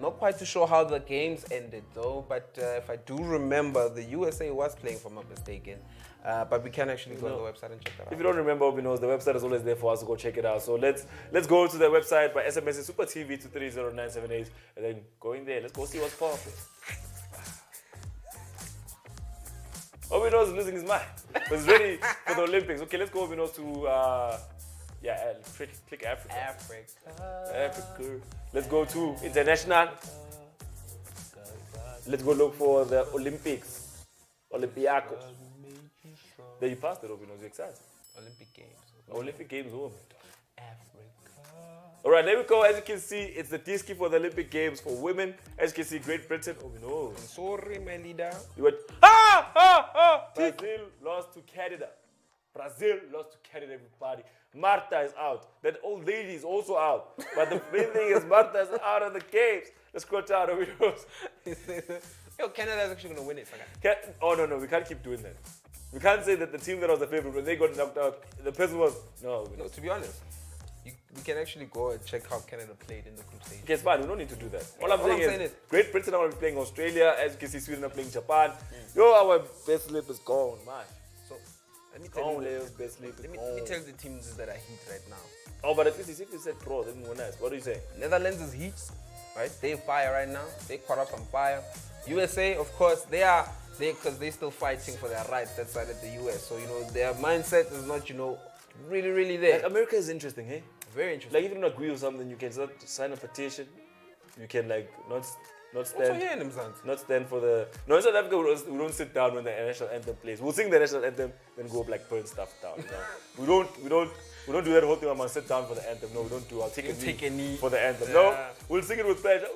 Not quite too sure how the games ended though, but if I do remember, the USA was playing, if I'm not mistaken. But we can actually go to the website and check that out. If you don't remember, the website is always there for us to go check it out. So let's go to the website by SMSing Super TV to 30978 and then go in there. Let's go see what's powerful. Obino's is losing his mind. But he's ready for the Olympics. Okay, let's go Obino to click Africa. Africa. Let's go to international. Let's go look for the Olympics. Olympiacos. There you passed it, Obino. You're excited. Olympic Games. Olympic Games over. Africa. All right, there we go. As you can see, it's the T-ski for the Olympic Games for women. As you can see, Great Britain. Obino. Sorry, my leader. Brazil lost to Canada. Brazil lost to Canada, everybody. Marta is out. That old lady is also out. But the main thing is Marta is out of the games. Let's go down over here. Yo, Canada is actually going to win it. No, we can't keep doing that. We can't say that the team that was the favorite, when they got knocked out, the person was, no. No, to be honest, we can actually go and check how Canada played in the group stage. Okay, it's fine. We don't need to do that. All I'm saying is Great Britain are playing Australia. As you can see, Sweden are playing Japan. Our best sleep is gone, man. So, let me tell you the teams that are heat right now. Oh, but if you said pro, then we're nice. What do you say? Netherlands is heat, right? They're fire right now. They caught up on fire. USA, of course, because they're still fighting for their rights that side of the US. So, their mindset is not, really, really there. Like, America is interesting, hey? Very interesting. Like, if you don't agree with something, you can sign a petition. You can, not stand. Also here in Mzansi. Not stand for the. No, in South Africa, we don't sit down when the national anthem plays. We'll sing the national anthem, then go burn stuff down. We don't do that whole thing. I'm gonna sit down for the anthem. No, we don't do. I'll take a knee for the anthem. Yeah. No, we'll sing it with pleasure.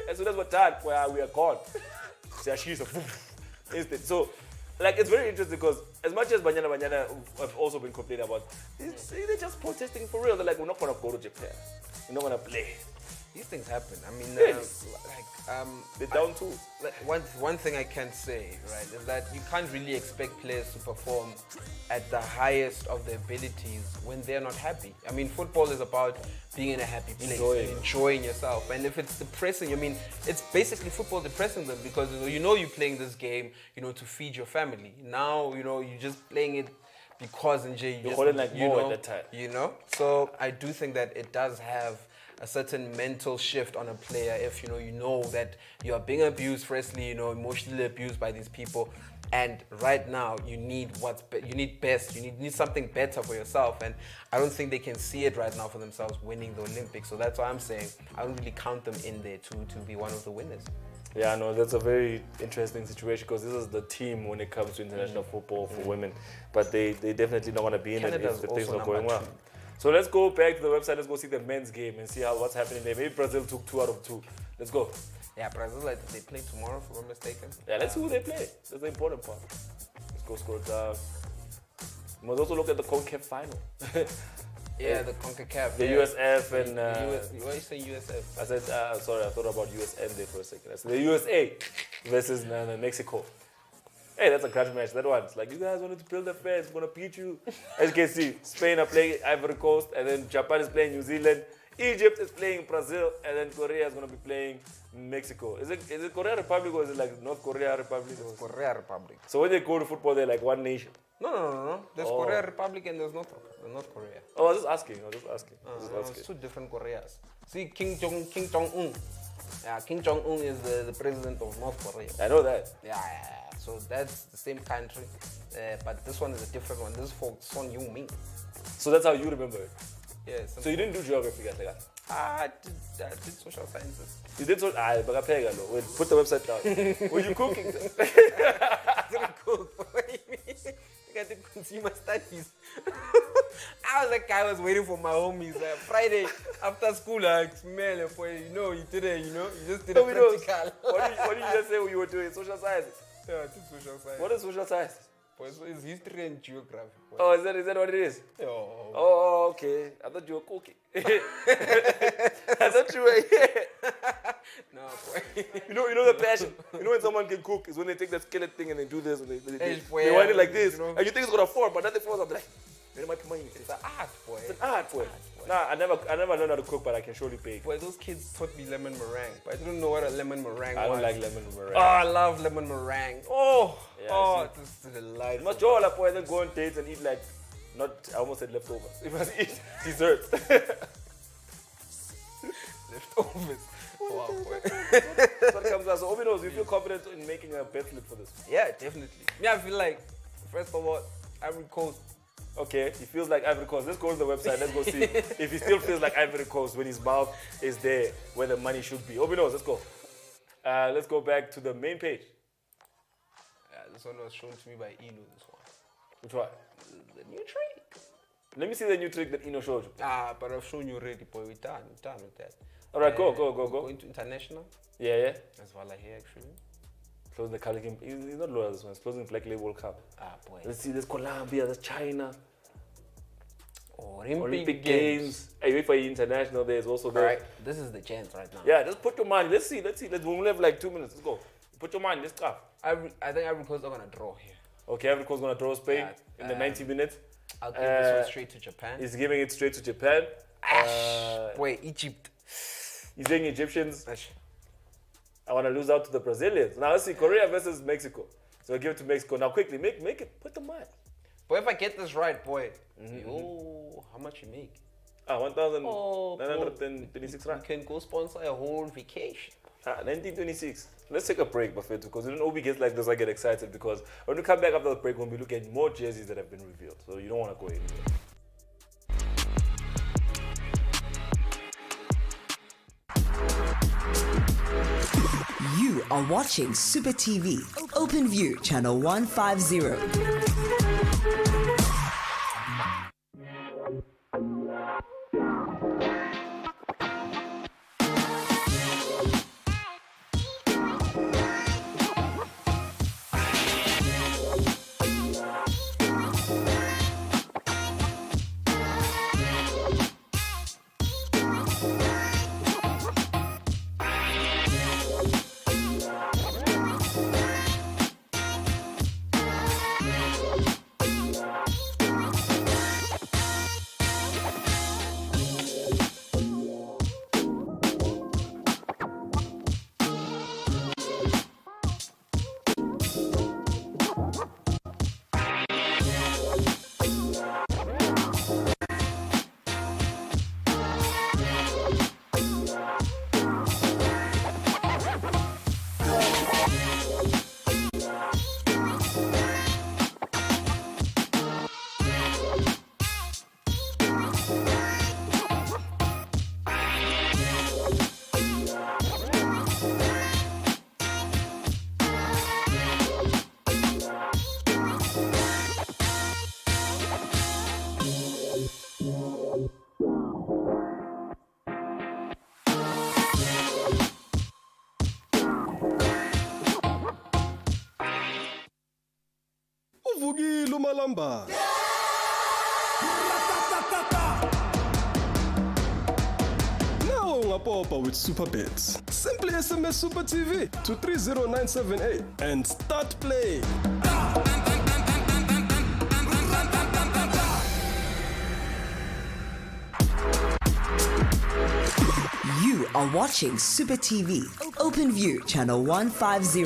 As soon as we're done, we are gone. So, it's very interesting because as much as Banyana have also been complaining about, they're just protesting for real. They're like, we're not gonna go to Japan. We're not gonna play. These things happen. I mean, they're down too. One thing I can say, right, is that you can't really expect players to perform at the highest of their abilities when they're not happy. I mean, football is about being in a happy place and enjoying yourself. And if it's depressing, it's basically football depressing them because you're playing this game, to feed your family. Now, you're just playing it because you're holding more at that time. So I do think that it does have a certain mental shift on a player if you know that you are being abused, firstly, emotionally abused by these people, and right now you need you need something better for yourself, and I don't think they can see it right now for themselves winning the Olympics. So that's why I'm saying I don't really count them in there to be one of the winners. Yeah, no, that's a very interesting situation because this is the team when it comes to international football for women, but they definitely don't want to be in it if the things are going well. So let's go back to the website. Let's go see the men's game and see what's happening there. Maybe Brazil took 2 out of 2. Let's go. Yeah, Brazil, they play tomorrow, if I'm not mistaken. Yeah, let's see who they play. That's the important part. Let's go scroll down. We must also look at the CONCACAF final. Yeah, the CONCACAF. The USF and... why are you saying USF? I said, sorry, I thought about USM there for a second. I said the USA versus Mexico. Hey, that's a clutch match. That one. It's like, you guys wanted to build a fence. We're going to beat you. As you can see, Spain are playing Ivory Coast, and then Japan is playing New Zealand. Egypt is playing Brazil, and then Korea is going to be playing Mexico. Is it Korea Republic or is it like North Korea Republic? It's Korea Republic. So when they go to football, they're like one nation? No. There's Korea Republic and there's North Korea. Oh, I was just asking. It's 2 different Koreas. See, Kim Jong-un. Yeah, Kim Jong-un is the president of North Korea. I know that. Yeah. So that's the same country, but this one is a different one. This is for Son Heung-min. So that's how you remember it? Yeah. So you didn't do geography, guys, like that? I did social sciences. You did so. Wait, put the website down. Were you cooking? I didn't cook. What do you mean? I did consumer studies. I was that guy was waiting for my homies. Friday after school, I smell it. You did it. You just did a practical. What did you just say you were doing? Social sciences. Yeah, I did social science. What is social sciences? It's history and geography. Oh, is that what it is? Oh. Oh, okay. I thought you were cooking. I thought you were. No, boy. You know the passion. You know when someone can cook is when they take that skillet thing and they do this and they boy, wind it like this, you know. and you think it's gonna fall, but nothing falls. I'm like, it might be money. It's an art, boy. It's an art, boy. Nah, I never learned how to cook, but I can surely bake. Boy, those kids taught me lemon meringue, but I didn't know what a lemon meringue I was. don't like lemon meringue. Oh, I love lemon meringue. Oh, Yeah, this is delightful. Must all up and then go on dates and eat like, I almost said leftovers. You must eat desserts. Leftovers. Wow, boy. That's what comes out. So, Obinos, you feel confident in making a bet slip for this? Yeah, definitely. Yeah, I feel like, first of all, Ivory Coast. Okay, he feels like Ivory Coast. Let's go to the website. Let's go see if he still feels like Ivory Coast when his mouth is there where the money should be. Obinos, let's go. Let's go back to the main page. Yeah, this one was shown to me by Eno, this one. Which one? The new trick. Let me see the new trick that Eno showed you. But I've shown you already, boy. We're done with that. All right, go. Going to international. Yeah. That's what I hear, actually. Closing the color game. He's not loyal this one. He's closing the Black Label Cup. Boy. Let's see, there's Colombia, there's China. Olympic Games. Hey, wait for international. There's also there. All right, this is the chance right now. Yeah, just put your money. Let's see. We only have like 2 minutes. Let's go. Put your money. Let's go. I think Ivory Coast are going to draw here. Okay, Ivory Coast going to draw Spain in the 90 minutes. I'll give this one straight to Japan. He's giving it straight to Japan. Boy, Egypt. He's saying Egyptians. Ash. I want to lose out to the Brazilians. Now let's see, Korea versus Mexico. So we'll give it to Mexico. Now quickly, make it. Put the money. Boy, if I get this right, boy. Yo, how much you make? 1,926 You rand. can go sponsor a whole vacation. 1926. Let's take a break, Buffett, because when Obi gets like this, I get excited because when we come back after the break, we'll be looking at more jerseys that have been revealed. So you don't want to go anywhere. You are watching Super TV, Open View, channel 150. Uvukile umalamba. Now ungapopa with Super Bets. Simply SMS Super TV to 30978 and start playing. You are watching Super TV, Open View, channel 150.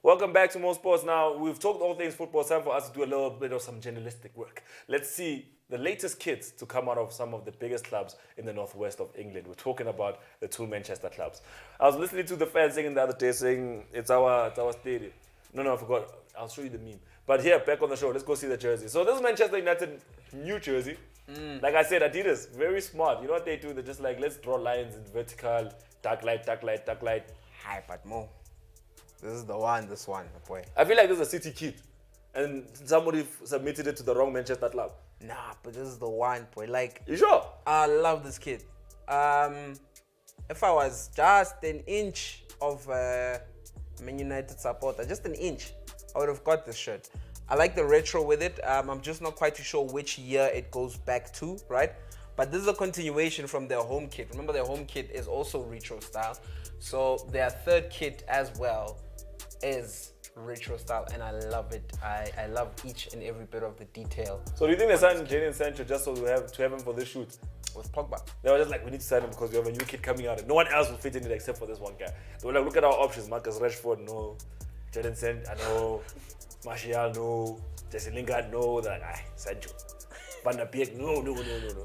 Welcome back to More Sports. Now, we've talked all things football. It's time for us to do a little bit of some journalistic work. Let's see the latest kids to come out of some of the biggest clubs in the northwest of England. We're talking about the two Manchester clubs. I was listening to the fans singing the other day, saying it's our stadium. No, I forgot. I'll show you the meme. But here, back on the show, let's go see the jersey. So this is Manchester United new jersey. Like I said, Adidas, very smart. You know what they do? They're just like, let's draw lines in vertical, dark light, dark light, dark light. Hi, but more. This is the one, boy. I feel like this is a City kit. And somebody submitted it to the wrong Manchester club. Nah, but this is the one, boy. Like, You sure? I love this kid. If I was just an inch of Man United supporter, just an inch, I would have got this shirt. I like the retro with it. I'm just not quite too sure which year it goes back to, right? But this is a continuation from their home kit. Remember, their home kit is also retro style. So their third kit as well is retro style, and I love it. I love each and every bit of the detail. So do you think they signed Jadon Sancho just so we have to have him for this shoot? With Pogba. They were just like, we need to sign him because we have a new kid coming out and no one else will fit in it except for this one guy. They were like, look at our options. Marcus Rashford, no. Jadon Sancho, no. Martial, no. Jesse Lingard, no. They're like, Sancho. Van der Beek, no.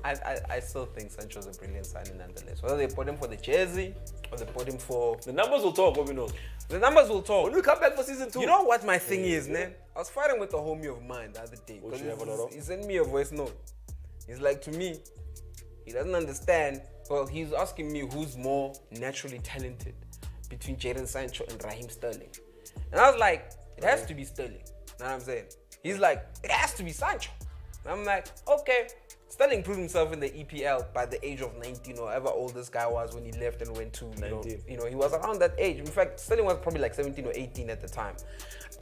I still think Sancho's a brilliant signing nonetheless. Whether they put him for the jersey or they put him for... The numbers will talk, what we know. The numbers will talk. When we come back for season 2. You know what my thing is, man? I was fighting with a homie of mine the other day. What you have a lot of? He sent me a voice note. He's like, to me, he doesn't understand. Well, he's asking me who's more naturally talented between Jadon Sancho and Raheem Sterling. And I was like, it has to be Sterling. You know what I'm saying? He's like, it has to be Sancho. And I'm like, okay. Sterling proved himself in the EPL by the age of 19 or however old this guy was when he left and went to, you know, he was around that age. In fact, Sterling was probably like 17 or 18 at the time.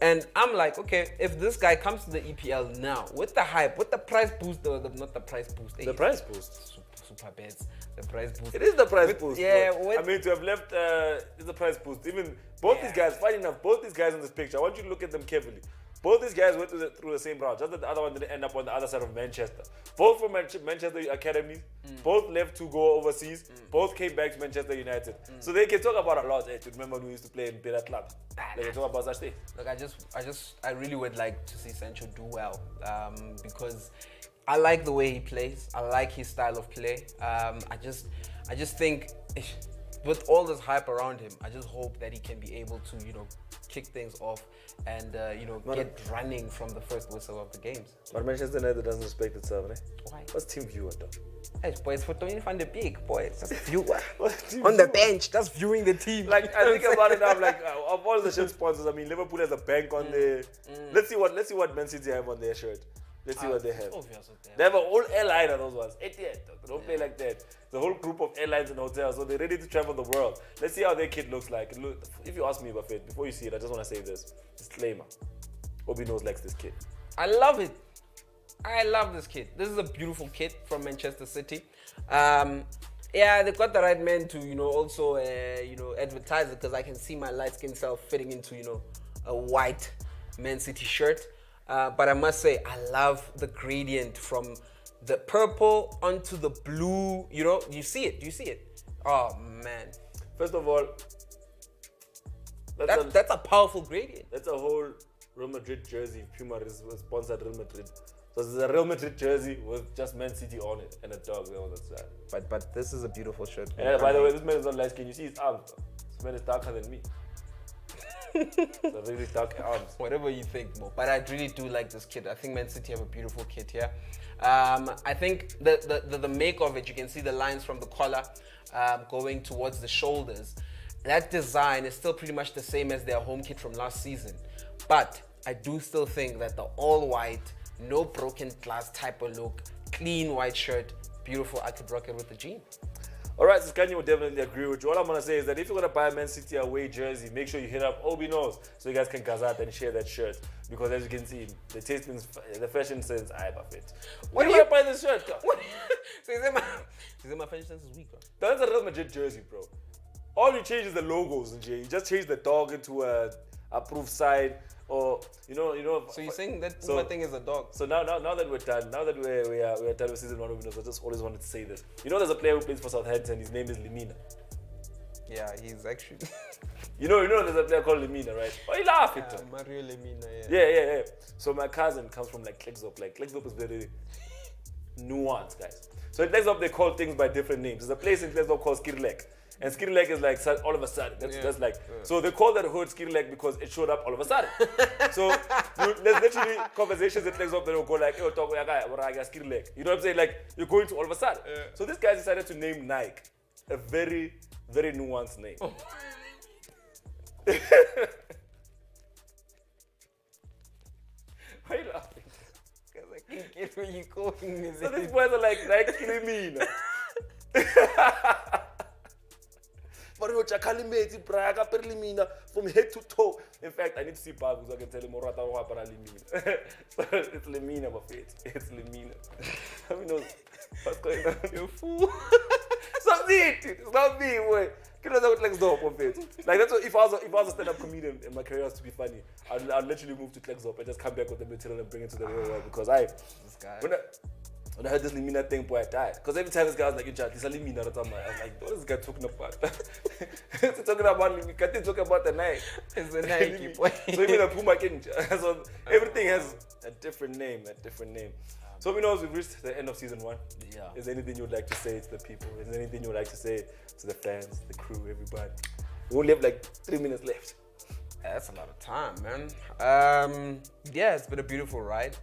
And I'm like, okay, if this guy comes to the EPL now with the hype, with the price boost, not the price boost. The price boost. Super bets. The price boost. It is the price boost. Yeah. I mean, to have left, it's the price boost. Even both these guys, funny enough, both these guys in this picture, I want you to look at them carefully. Both these guys went through the same route, just that the other one didn't end up on the other side of Manchester. Both from Manchester academies, both left to go overseas, both came back to Manchester United. So they can talk about a lot. Hey, to remember when we used to play in better club. They can talk about such things. Look, I really would like to see Sancho do well because I like the way he plays. I like his style of play. I just think with all this hype around him, I just hope that he can be able to, kick things off and, get running from the first whistle of the games. But Manchester United doesn't respect itself, right? Why? What's team viewer, though? Hey, boy, it's for Tony van der Beek, boy. It's just viewer. On the bench, just viewing the team. Like, I think about it now, I'm like, of all the shirt sponsors, I mean, Liverpool has a bank on there. Let's see what Man City have on their shirt. Let's see what they have. They have a whole airline of those ones. Etihad. They don't play like that. The whole group of airlines and hotels, so they're ready to travel the world. Let's see how their kit looks like. Look, if you ask me, Buffett, before you see it, I just want to say this. Disclaimer. Obi knows likes this kit. I love it. I love this kit. This is a beautiful kit from Manchester City. Yeah, they've got the right man to, also, advertise it because I can see my light skin self fitting into, a white Man City shirt. But I must say, I love the gradient from the purple onto the blue. You see it. Do you see it? Oh, man. First of all, that's a powerful gradient. That's a whole Real Madrid jersey. Puma is sponsored Real Madrid. So this is a Real Madrid jersey with just Man City on it and a dog there on that side. But this is a beautiful shirt. And by the way, this man is not light skin. You see his arms. This man is darker than me. The really dark arms. Whatever you think, Mo. But I really do like this kit. I think Man City have a beautiful kit here. I think the make of it, you can see the lines from the collar going towards the shoulders. That design is still pretty much the same as their home kit from last season. But I do still think that the all white, no broken glass type of look, clean white shirt, beautiful. I could rock it with the jean. All right, Siskanye would definitely agree with you. All I'm going to say is that if you're going to buy a Man City away jersey, make sure you hit up Obi Knows so you guys can gazette and share that shirt. Because as you can see, the taste, the fashion sense, I perfect. Why do you buy this shirt? So you say my fashion sense is weak, bro? That's a Real Madrid jersey, bro. All you change is the logos, and you just change the dog into a approved side. Or So you're saying that Puma thing is a dog? So now that we're done, now that we are done with season 1 of Winners, I just always wanted to say this. There's a player who plays for Southampton. His name is Lemina. Yeah, he's actually. There's a player called Lemina, right? Oh, you laugh at him. Mario Lemina, Yeah. So my cousin comes from Klerksdorp. Klerksdorp is very nuanced, guys. So in Klerksdorp they call things by different names. There's a place in Klerksdorp called Skirlek. And Skirlek is like all of a sudden. That's like so they call that hood Skirlek because it showed up all of a sudden. So there's literally conversations that legs up that will go like, talk Skirlek. You know what I'm saying? Like you're going to all of a sudden. So this guy decided to name Nike a very, very nuanced name. Oh. Why are you laughing? Because I can't get where you're going with So it. these boys are like Nike Limina. But from head to toe. In fact, I need to see Babu so I can tell him Limina. It's Limina, my face. It's Limina. I mean, what's going on? You fool. It's not me, dude. It's not me, boy. Like that's what if I was a stand-up comedian and my career was to be funny, I'd literally move to Klexop and just come back with the material and bring it to the real world because This guy. When I heard this Limina thing, boy, I died. Because every time this guy was like, this is Limina, I was like, what is this guy talking about? He's talking about Limina, can't talk about the Nike. It's a Nike, boy. So you mean a Puma Kinja. So everything has a different name. So we know we've reached the end of season 1. Yeah. Is there anything you'd like to say to the people? Is there anything you'd like to say to the fans, the crew, everybody? We only have like 3 minutes left. That's a lot of time, man. Yeah, it's been a beautiful ride.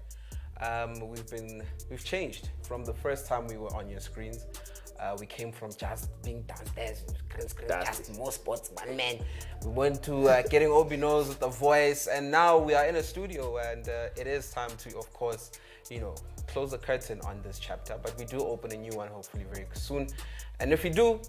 We've changed from the first time we were on your screens. We came from just being downstairs, just more sports, one man. We went to getting Obi knows with the voice, and now we are in a studio, and it is time to, of course, close the curtain on this chapter. But we do open a new one, hopefully very soon. And if we do,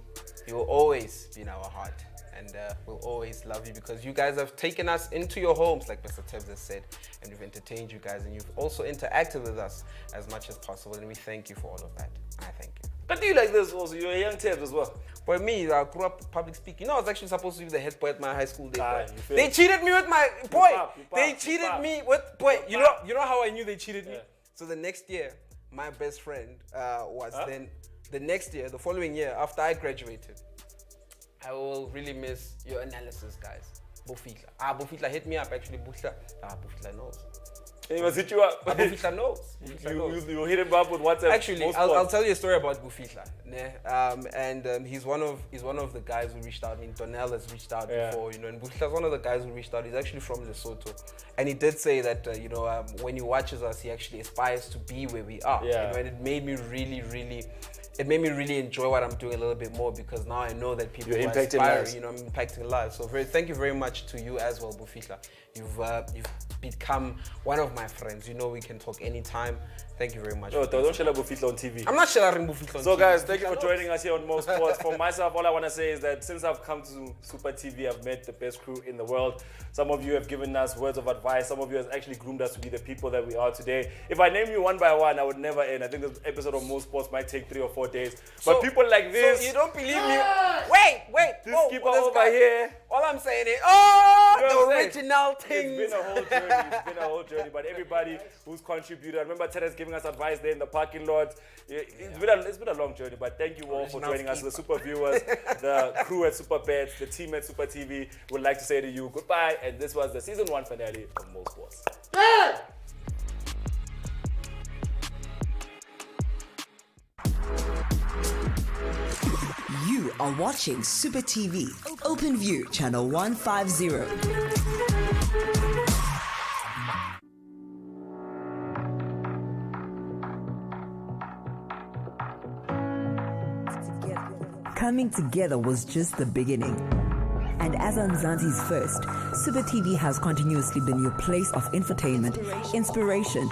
you will always be in our heart. And we'll always love you because you guys have taken us into your homes, like Mr. Tebs has said, and we've entertained you guys, and you've also interacted with us as much as possible, and we thank you for all of that. I thank you. But do you like this also? You're a young Tebs as well. For me, I grew up public speaking. I was actually supposed to be the head boy at my high school day. You feel They it? cheated me with my boy. They You cheated pop. me with boy. You know how I knew they cheated me? Yeah. So the next year, my best friend was then the next year, the following year after I graduated. I will really miss your analysis, guys. Bofitla. Bofitla hit me up actually. Bofitla knows. He must hit you up. Bofitla knows. Bofitla knows. You hit him up with WhatsApp. Actually, I'll tell you a story about Bufitla. And he's one of the guys who reached out. I mean, Donnell has reached out before, and Bufitla's one of the guys who reached out. He's actually from Lesotho, and he did say that when he watches us, he actually aspires to be where we are. Yeah. And it made me really enjoy what I'm doing a little bit more because now I know that people are impacting inspiring. lives. I'm impacting lives. So thank you very much to you as well, Bufitla. You've become one of my friends. We can talk anytime. Thank you very much. No, don't share Bufitla on TV. I'm not sharing Bufitla on So TV. guys, thank you for joining us here on Mo Sports. For myself, all I want to say is that since I've come to Super TV, I've met the best crew in the world. Some of you have given us words of advice. Some of you have actually groomed us to be the people that we are today. If I name you one by one, I would never end. I think this episode of Mo Sports might take 3 or 4 days. But people like this... So you don't believe me? Wait. This keeper over here... All I'm saying is, You know the what I'm saying? original thing. It's been a whole journey. But everybody who's contributed, I remember Ted's giving us advice there in the parking lot. It's been a long journey, but thank you all for joining us, the super viewers, the crew at Super Bets, the team at Super TV. Would like to say to you goodbye, and this was the season 1 finale of Mo Sports. You are watching Super TV, Open View, channel 150. Coming together was just the beginning. And as Anzanzi's first, Super TV has continuously been your place of entertainment, inspiration,